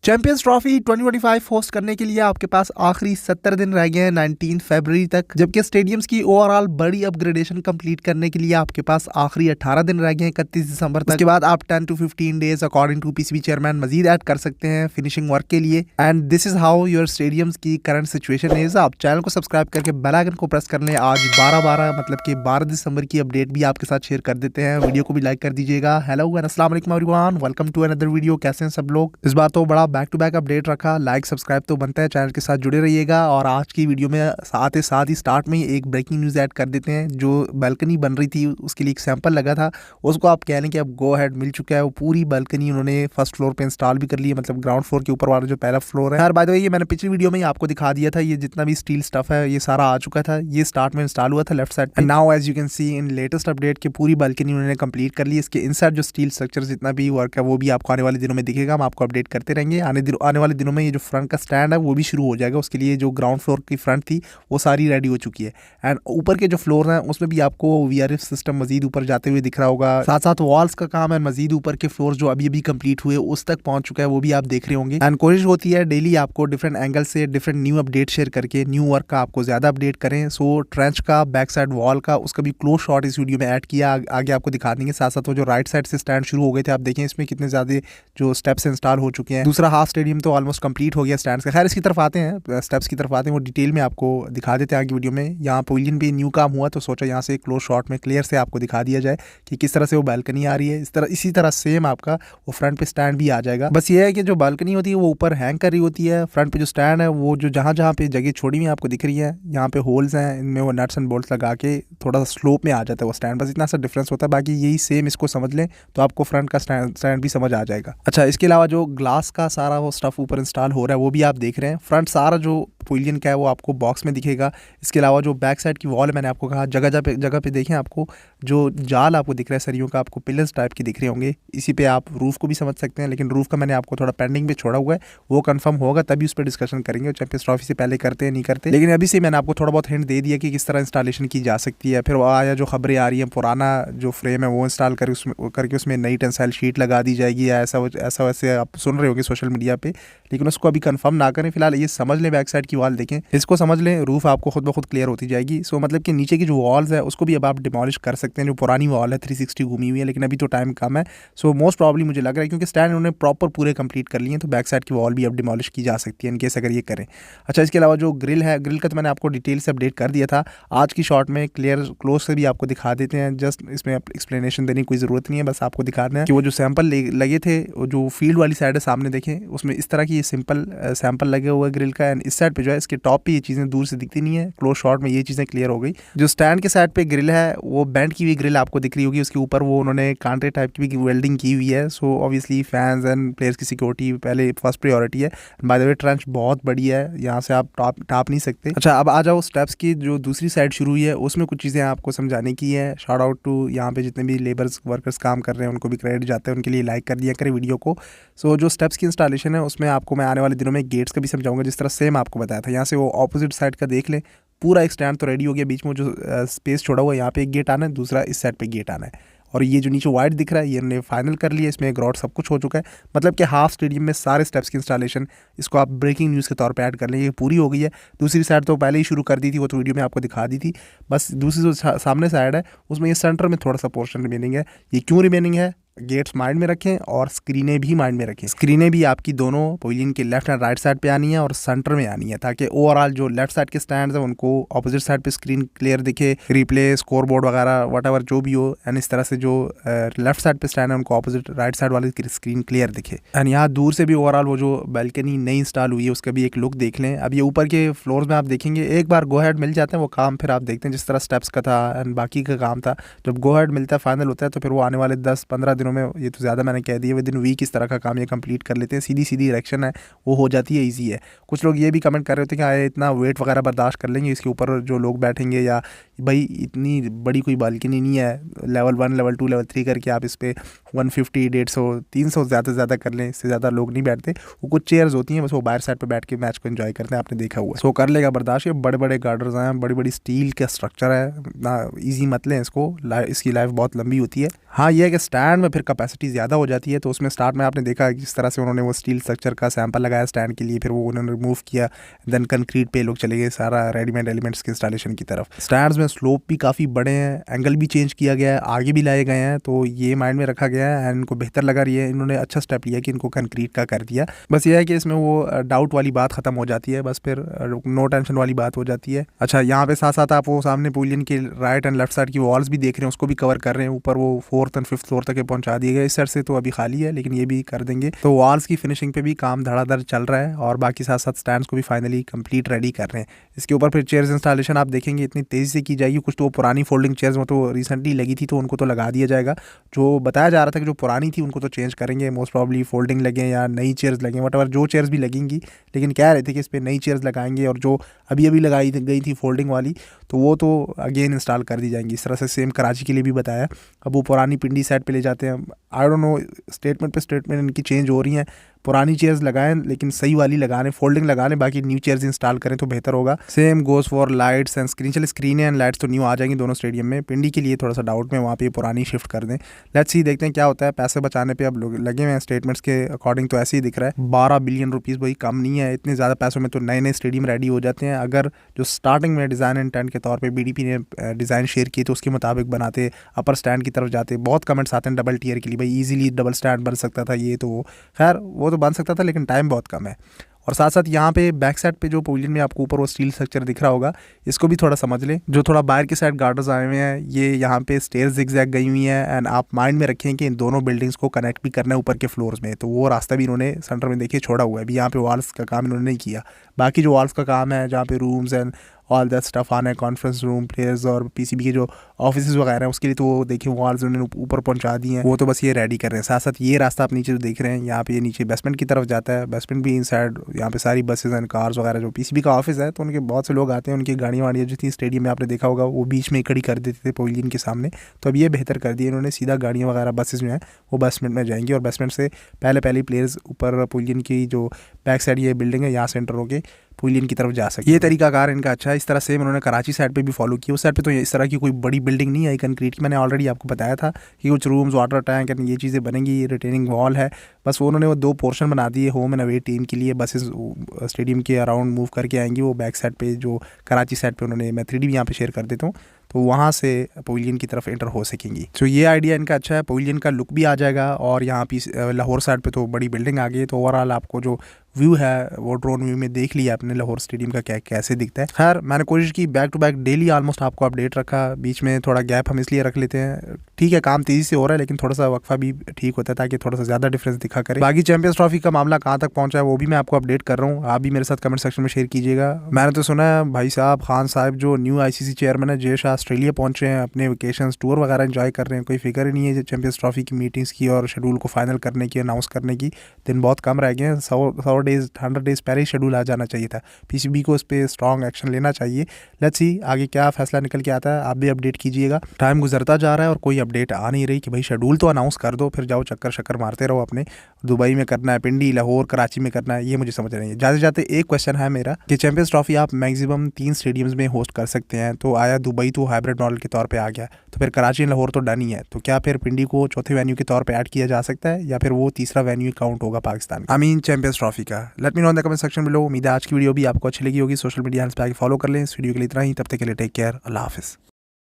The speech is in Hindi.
चैंपियंस ट्रॉफी 2025 होस्ट करने के लिए आपके पास आखिरी 70 दिन रह गए हैं 19 फरवरी तक, जबकि स्टेडियम्स की ओवरऑल बड़ी अपग्रेडेशन कंप्लीट करने के लिए आपके पास आखिरी 18 दिन रह गए हैं 31 दिसंबर तक। उसके बाद आप 10 to 15 days according to PCB chairman Majid add कर सकते हैं फिनिशिंग वर्क के लिए। And this is how your stadiums की करंट सिचुएशन इज। आप चैनल को सब्सक्राइब करके बेल आइकन को प्रेस कर लें। आज 12 मतलब कि 12 दिसंबर की अपडेट भी आपके साथ शेयर कर देते हैं। वीडियो को भी लाइक कर दीजिएगा। हेलो एंड अस्सलाम वालेकुम everyone, welcome to another video. कैसे हैं सब लोग? इस बार तो बड़ा बैक टू बैक अपडेट रखा। लाइक सब्सक्राइब तो बनता है, चैनल के साथ जुड़े रहिएगा। और आज की वीडियो में साथ ही स्टार्ट में ही एक ब्रेकिंग न्यूज़ ऐड कर देते हैं। जो बालकनी बन रही थी उसके लिए एक सैंपल लगा था, उसको आप कह लें कि अब गो हेड मिल चुका है। वो पूरी बालकनी उन्होंने फर्स्ट फ्लोर पे इंस्टॉल भी कर ली है, मतलब ग्राउंड फ्लोर के ऊपर वाला जो पहला फ्लोर है। यार बाय द वे, ये मैंने पिछली वीडियो में ही आपको दिखा दिया था। ये जितना भी स्टील स्टफ है ये सारा आ चुका था। ये स्टार्ट में इंस्टॉल हुआ था लेफ्ट साइड पे। Now as you can see in latest update की पूरी बालकनी उन्होंने कंप्लीट कर ली। इसके इनसाइड जो स्टील स्ट्रक्चर जितना भी वर्क है वो भी आपको आने वाले दिनों में दिखेगा। हम आपको अपडेट करते रहेंगे। आने वाले दिनों में ये जो फ्रंट का स्टैंड है वो भी शुरू हो जाएगा। उसके लिए जो ग्राउंड फ्लोर की फ्रंट थी वो सारी रेडी हो चुकी है। एंड ऊपर के जो फ्लोर हैं उसमें भी आपको वीआरएफ सिस्टम मजीद ऊपर जाते हुए दिख रहा होगा। साथ साथ वॉल्स का काम है, मजीद ऊपर के फ्लोर जो अभी कंप्लीट हुए उस तक पहुंच चुका है, वो भी आप देख रहे होंगे। एंड कोशिश होती है डेली आपको डिफरेंट एंगल से डिफरेंट न्यू अपडेट शेयर करके न्यू वर्क का आपको ज्यादा अपडेट करें। सो ट्रेंच का, बैक साइड वॉल का, उसका भी क्लोज शॉट इस वीडियो में ऐड किया, आगे आपको दिखा देंगे। साथ साथ वो जो राइट साइड से स्टैंड शुरू हो गए थे, आप देखें इसमें कितने ज्यादा जो स्टेप्स इंस्टॉल हो चुके हैं। दूसरा हाफ स्टेडियम तो ऑलमोस्ट कंप्लीट हो गया स्टैंड का। खैर इसकी तरफ आते हैं, स्टेप्स की तरफ आते हैं, वो डिटेल में आपको दिखा देते हैं आगे वीडियो में। यहाँ पवेलियन पे न्यू काम हुआ तो सोचा यहाँ से क्लोज शॉट में क्लियर से आपको दिखा दिया जाए कि किस तरह से वो बालकनी आ रही है। इसी तरह सेम आपका वो फ्रंट पे स्टैंड भी आ जाएगा। बस ये है कि जो बालकनी होती है वो ऊपर हैंग कर रही होती है। फ्रंट पे जो स्टैंड है वो जो जहाँ पे जगह छोड़ी हुई आपको दिख रही है, यहाँ पे होल्स हैं, इनमें वो नट्स एंड बोल्ट्स लगा के थोड़ा सा स्लोप में आ जाता है वो स्टैंड। बस इतना सा डिफरेंस होता है, बाकी यही सेम। इसको समझ लें तो आपको फ्रंट का स्टैंड भी समझ आ जाएगा। अच्छा, इसके अलावा जो ग्लास का सारा वो स्टफ ऊपर इंस्टॉल हो रहा है वो भी आप देख रहे हैं। फ्रंट सारा जो पवेलियन का है वो आपको बॉक्स में दिखेगा। इसके अलावा जो बैक साइड की वॉल है, मैंने आपको कहा जगह पे देखें, आपको जो जाल आपको दिख रहा है सरियों का, आपको पिलर्स टाइप के दिख रहे होंगे। इसी पे आप रूफ को भी समझ सकते हैं, लेकिन रूफ का मैंने आपको थोड़ा पेंडिंग पे छोड़ा हुआ है। वो कंफर्म होगा तभी उस पर डिस्कशन करेंगे। चैंपियंस ट्रॉफी से पहले करते हैं नहीं करते, लेकिन अभी से मैंने आपको थोड़ा बहुत हिंट दे दिया कि किस तरह इंस्टॉलेशन की जा सकती है। फिर आया जो खबरें आ रही हैं, पुराना जो फ्रेम है वो इंस्टॉल करके उसमें नई टेंसाइल शीट लगा दी जाएगी या ऐसा वैसे आप सुन रहे होंगे सोशल मीडिया पे, लेकिन उसको अभी कंफर्म ना करें। फिलहाल ये समझ लें, बैक साइड की वॉल देखें, इसको समझ लें, रूफ आपको खुद ब खुद क्लियर होती जाएगी। सो मतलब कि नीचे की जो वॉल्स है उसको भी अब आप डिमोलिश कर सकते हैं। जो पुरानी वॉल है 360 घूमी हुई है, लेकिन अभी तो टाइम कम है। सो मोस्ट प्रॉब्ली मुझे लग रहा है क्योंकि स्टैंड उन्होंने प्रॉपर पूरे कंप्लीट कर लिए हैं, तो बैक साइड की वॉल भी अब डिमोलिश की जा सकती है इनकेस अगर ये करें। अच्छा, इसके अलावा जो ग्रिल है, ग्रिल का तो मैंने आपको डिटेल से अपडेट कर दिया था। आज की शॉट में क्लियर क्लोज से भी आपको दिखा देते हैं। जस्ट इसमें एक्सप्लेनेशन देने की कोई ज़रूरत नहीं है, बस आपको दिखा दें कि वो जो सैंपल लगे थे, जो फील्ड वाली साइड है सामने देखें, उसमें इस तरह की ये सिंपल सैंपल लगे हुए ग्रिल का। एंड इस साइड पे जो है इसके टॉप पे ये चीज़ें दूर से दिखती नहीं है, क्लोज शॉट में ये चीज़ें क्लियर हो गई। जो स्टैंड के साइड पे ग्रिल है वो बेंड की हुई ग्रिल आपको दिख रही होगी, उसके ऊपर वो उन्होंने कांटे टाइप की भी वेल्डिंग की हुई है। So obviously fans and players की सिक्योरिटी पहले फर्स्ट प्रायोरिटी है। बाय द वे ट्रेंच बहुत बड़ी है, यहाँ से आप टाप नहीं सकते। अच्छा, अब आ जाओ स्टेप्स की जो दूसरी साइड शुरू हुई है, उसमें कुछ चीज़ें आपको समझाने की है। शाउट आउट टू यहाँ पे जितने भी लेबर्स वर्कर्स काम कर रहे हैं उनको भी क्रेडिट जाता है, उनके लिए लाइक कर दिया करें वीडियो को। सो जो स्टेप्स की इंस्टॉलेशन है उसमें आपको मैं आने वाले दिनों में गेट्स का भी समझाऊंगा, जिस तरह सेम आपको बताया था। यहाँ से वो ऑपोजिट साइड का देख लें, पूरा एक स्टैंड तो रेडी हो गया, बीच में जो स्पेस छोड़ा हुआ है यहाँ पे एक गेट आना है, दूसरा इस साइड पे गेट आना है। और ये जो नीचे वाइट दिख रहा है ये हमने फाइनल कर लिया, इसमें ग्राउंड सब कुछ हो चुका है। मतलब कि हाफ स्टेडियम में सारे स्टेप्स की इंस्टॉलेशन, इसको आप ब्रेकिंग न्यूज़ के तौर पे ऐड कर लें, ये पूरी हो गई है। दूसरी साइड तो पहले ही शुरू कर दी थी, वो तो वीडियो में आपको दिखा दी थी। बस दूसरी जो सामने साइड है उसमें ये सेंटर में थोड़ा सा पोर्शन रिमेनिंग है। ये क्यों रिमेनिंग है? गेट्स माइंड में रखें और स्क्रीनें भी माइंड में रखें। स्क्रीनें भी आपकी दोनों पवेलियन के लेफ्ट एंड राइट साइड पे आनी है और सेंटर में आनी है, ताकि ओवरऑल जो लेफ्ट साइड के स्टैंड्स हैं उनको अपोजिट साइड पे स्क्रीन क्लियर दिखे, रिप्ले, स्कोर बोर्ड वगैरह वट जो भी हो। एंड इस तरह से जो लेफ्ट साइड पे स्टैंड है उनको अपोजिट राइट साइड वाली स्क्रीन क्लियर दिखे। एंड यहाँ दूर से भी ओवरऑल वो जो बालकनी नई इंस्टॉल हुई है उसका भी एक लुक देख लें। अब ये ऊपर के फ्लोर्स में आप देखेंगे एक बार गो हेड मिल जाते हैं वो काम, फिर आप देखते हैं जिस तरह स्टेप्स का था एंड बाकी का काम था, जब गो हेड मिलता है फाइनल होता है तो फिर वो आने वाले 10-15 दिनों में, ये तो ज़्यादा मैंने कह दिया, विद इन वीक इस तरह का काम ये कंप्लीट कर लेते हैं। सीधी इरेक्शन है वो हो जाती है, इजी है। कुछ लोग ये भी कमेंट कर रहे होते हैं कि आए इतना वेट वगैरह बर्दाश्त कर लेंगे इसके ऊपर जो लोग बैठेंगे, या भाई इतनी बड़ी कोई बालकनी नहीं है, लेवल 1 लेवल 2 लेवल 3 करके आप इस पर 150 150 300 ज़्यादा कर लें, इससे ज़्यादा लोग नहीं बैठते। वो कुछ चेयर्स होती हैं, बस वो बाहर साइड पर बैठ के मैच को एंजॉय करते हैं, आपने देखा हुआ। सो कर लेगा बर्दाश्त। ये बड़े बड़े गार्डर्स हैं, बड़ी स्टील का स्ट्रक्चर है ना, ईजी मत लें इसको, इसकी लाइफ बहुत लंबी होती है। हाँ ये है कि स्टैंड में फिर कैपेसिटी ज़्यादा हो जाती है। तो उसमें स्टार्ट में आपने देखा किस तरह से उन्होंने वो स्टील स्ट्रक्चर का सैंपल लगाया स्टैंड के लिए, फिर वो उन्होंने रिमूव किया, देन कंक्रीट पे लोग चले गए सारा रेडीमेड एलिमेंट्स के इंस्टॉलेशन की तरफ। स्टैंड्स में स्लोप भी काफ़ी बड़े हैं, एंगल भी चेंज किया गया है, आगे भी लाए गए हैं, तो ये माइंड में रखा गया है एंड इनको बेहतर लगा रही है। इन्होंने अच्छा स्टेप लिया कि इनको कंक्रीट का कर दिया। बस ये है कि इसमें वो डाउट वाली बात खत्म हो जाती है, बस फिर नो टेंशन वाली बात हो जाती है। अच्छा, यहाँ पे साथ साथ आप वो सामने पवेलियन के राइट एंड लेफ्ट साइड की वॉल्स भी देख रहे हैं, उसको भी कवर कर रहे हैं। ऊपर वो 4th एंड 5th फ्लोर तक पहुंचा दिए गए। इस साइड से तो अभी खाली है, लेकिन ये भी कर देंगे। तो वॉल्स की फिनिशिंग पे भी काम धड़ाधड़ चल रहा है और बाकी साथ साथ स्टैंड्स को भी फाइनली कंप्लीट रेडी कर रहे हैं। इसके ऊपर फिर चेयर्स इंस्टॉलेशन आप देखेंगे इतनी तेज़ी से की जाएगी। कुछ तो वो पुरानी फोल्डिंग चेयर्स में तो रिसेंटली लगी थी, तो उनको तो लगा दिया जाएगा। जो बताया जा रहा था कि जो पुरानी थी उनको तो चेंज करेंगे, मोस्ट प्रॉब्ली फोल्डिंग लगे या नई चेयर्स लगें, वटएवर जो चेयर्स भी लगेंगी, लेकिन कह रहे थे कि इस पर नई चेयर्स लगाएंगे और जो अभी अभी लगाई गई थी फोल्डिंग वाली, तो वो तो अगेन इंस्टॉल कर दी जाएंगी। इस तरह से सेम कराची के लिए भी बताया। अब वो पुरानी पिंडी साइड पे ले जाते हैं, आई डोंट नो, स्टेटमेंट पे स्टेटमेंट इनकी चेंज हो रही हैं। पुरानी चेयर्स लगाएं लेकिन सही वाली लगा लें, फोल्डिंग लगा लें, बाकी न्यू चेयर्स इंस्टॉल करें तो बेहतर होगा। Same goes for lights and screen. चलिए स्क्रीन एंड लाइट्स तो न्यू आ जाएंगी दोनों स्टेडियम में। पिंडी के लिए थोड़ा सा डाउट में, वहाँ पे पुरानी शिफ्ट कर दें। लेट्स सी, देखते हैं क्या होता है। पैसे बचाने पे अब लोग लगे हुए हैं, स्टेटमेंट्स के अकॉर्डिंग तो ऐसे ही दिख रहा है। 12 बिलियन रुपीज़ वही कम नहीं है। इतने ज़्यादा पैसों में तो नए नए स्टेडियम रेडी हो जाते हैं। अगर जो स्टार्टिंग में डिज़ाइन इंटेंट के तौर पर BDP ने डिज़ाइन शेयर किए तो उसके मुताबिक बनाते, अपर स्टैंड की तरफ जाते। बहुत कमेंट्स आते हैं डबल टियर के लिए, भाई ईजिली डबल स्टैंड बन सकता था, ये तो खैर वो तो बन सकता था, लेकिन टाइम बहुत कम है। और साथ साथ यहाँ पे बैक साइड पे जो पवेलियन में आपको ऊपर वो स्टील स्ट्रक्चर दिख रहा होगा, इसको भी थोड़ा समझ लें। जो थोड़ा बाहर की साइड गार्डर्स आए हुए हैं, ये यहाँ पे स्टेयर्स ज़िगज़ैग गई हुई हैं एंड आप माइंड में रखें कि इन दोनों बिल्डिंग्स को कनेक्ट भी करना है ऊपर के फ्लोर्स में। तो वो रास्ता भी इन्होंने सेंटर में देखिए छोड़ा हुआ है। अभी यहाँ पे वॉल्स का काम इन्होंने नहीं किया। बाकी जो वॉल्स का काम है, जहाँ पे rooms and all that stuff आना है, कॉन्फ्रेंस रूम, प्लेयर्स और PCB के जो ऑफिस वगैरह हैं, उसके लिए तो वो देखिए वॉल्स उन्होंने ऊपर पहुंचा दी हैं। वो तो बस ये रेडी कर रहे हैं। साथ साथ ये रास्ता आप नीचे जो देख रहे हैं, यहाँ पे ये नीचे बेसमेंट की तरफ जाता है। बेसमेंट भी इनसाइड, यहाँ पे सारी बसेज एंड कार्स वगैरह, जो PCB का ऑफिस है तो उनके बहुत से लोग आते हैं। उनकी गाड़ियाँ वाड़ियाँ जो थी स्टेडियम में आपने देखा होगा, वो बीच में खड़ी कर देते थे पवेलियन के सामने। तो अब ये बेहतर कर दिया इन्होंने, सीधा गाड़ियाँ वगैरह बसेज जो हैं वो बेसमेंट में जाएंगी और बेसमेंट से पहले प्लेयर्स ऊपर पवेलियन की जो बैक साइड ये बिल्डिंग है, यहाँ सेंटर होके पवेलियन की तरफ जा सके। ये तरीकाकार इनका अच्छा है। इस तरह से इन्होंने कराची साइड पे भी फॉलो किया। उस साइड पे तो इस तरह की कोई बड़ी बिल्डिंग नहीं आई कंक्रीट की। मैंने ऑलरेडी आपको बताया था कि कुछ रूम्स, वाटर टैंक एंड ये चीज़ें बनेंगी। रिटेनिंग वॉल है, बस उन्होंने वो 2 पोर्शन बना दिए होम एंड अवे टीम के लिए। बसेस स्टेडियम के अराउंड मूव करके आएंगी। वो बैक साइड पे जो कराची साइड पे उन्होंने, मैं 3D भी यहाँ पे शेयर कर देता हूँ, तो वहाँ से पवेलियन की तरफ एंटर हो सकेंगी। तो ये आइडिया इनका अच्छा है। पवेलियन का लुक भी आ जाएगा और यहाँ पे लाहौर साइड पे तो बड़ी बिल्डिंग आ गई है। तो ओवरऑल आपको जो व्यू है वो ड्रोन व्यू में देख लिया आपने लाहौर स्टेडियम का कैसे दिखता है। खैर मैंने कोशिश की back to back daily almost आपको अपडेट रखा। बीच में थोड़ा गैप हम इसलिए रख लेते हैं, ठीक है काम तेज़ी से हो रहा है, लेकिन थोड़ा सा वक्फा भी ठीक होता है ताकि थोड़ा सा ज़्यादा डिफरेंस दिखा करे। बाकी चैंपियंस ट्रॉफी का मामला कहाँ तक पहुँचा है वो भी मैं आपको अपडेट कर रहा हूँ। आप भी मेरे साथ कमेंट सेक्शन में शेयर कीजिएगा। मैंने तो सुना है भाई साहब खान साहब जो न्यू ICC चेयरमैन है, जय शाह, ऑस्ट्रेलिया पहुँचे हैं, अपने वेकेशंस टूर वगैरह एंजॉय कर रहे हैं। कोई फिक्र ही नहीं है चैंपियंस ट्रॉफी की मीटिंग्स की और शेड्यूल को फाइनल करने की, अनाउंस करने की। दिन बहुत कम रह गए हैं। 100 डेज़ 100 डेज़ पहले ही शेड्यूल आ जाना चाहिए था। PCB को इस पर स्ट्रॉन्ग एक्शन लेना चाहिए। लेट्स सी आगे क्या फैसला निकल के आता है। आप भी अपडेट कीजिएगा। टाइम गुजरता जा रहा है और कोई अपडेट आ नहीं रही कि भाई शेड्यूल तो अनाउंस कर दो, फिर जाओ चक्कर मारते रहो अपने। दुबई में करना है, पिंडी, लाहौर, कराची में करना है, ये मुझे समझ नहीं है। जाते जाते एक क्वेश्चन है मेरा कि चैंपियंस ट्रॉफी आप मैक्सिमम 3 स्टेडियम्स में होस्ट कर सकते हैं, तो आया दुबई तो हाइब्रिड मॉडल के तौर पर आ गया, तो फिर कराची, लाहौर तो डन ही है। तो क्या फिर पिंडी को चौथे वेन्यू के तौर पर ऐड किया जा सकता है या फिर वो तीसरा वेन्यू काउंट होगा Pakistan, I mean champions trophy का? Let me know in the comment section below. उम्मीद है आज की वीडियो भी आपको अच्छी लगी होगी। सोशल मीडिया हैंड्स पे आके फॉलो कर लें। इस वीडियो के लिए इतना ही, तब तक के लिए टेक केयर, अल्लाह हाफिज़।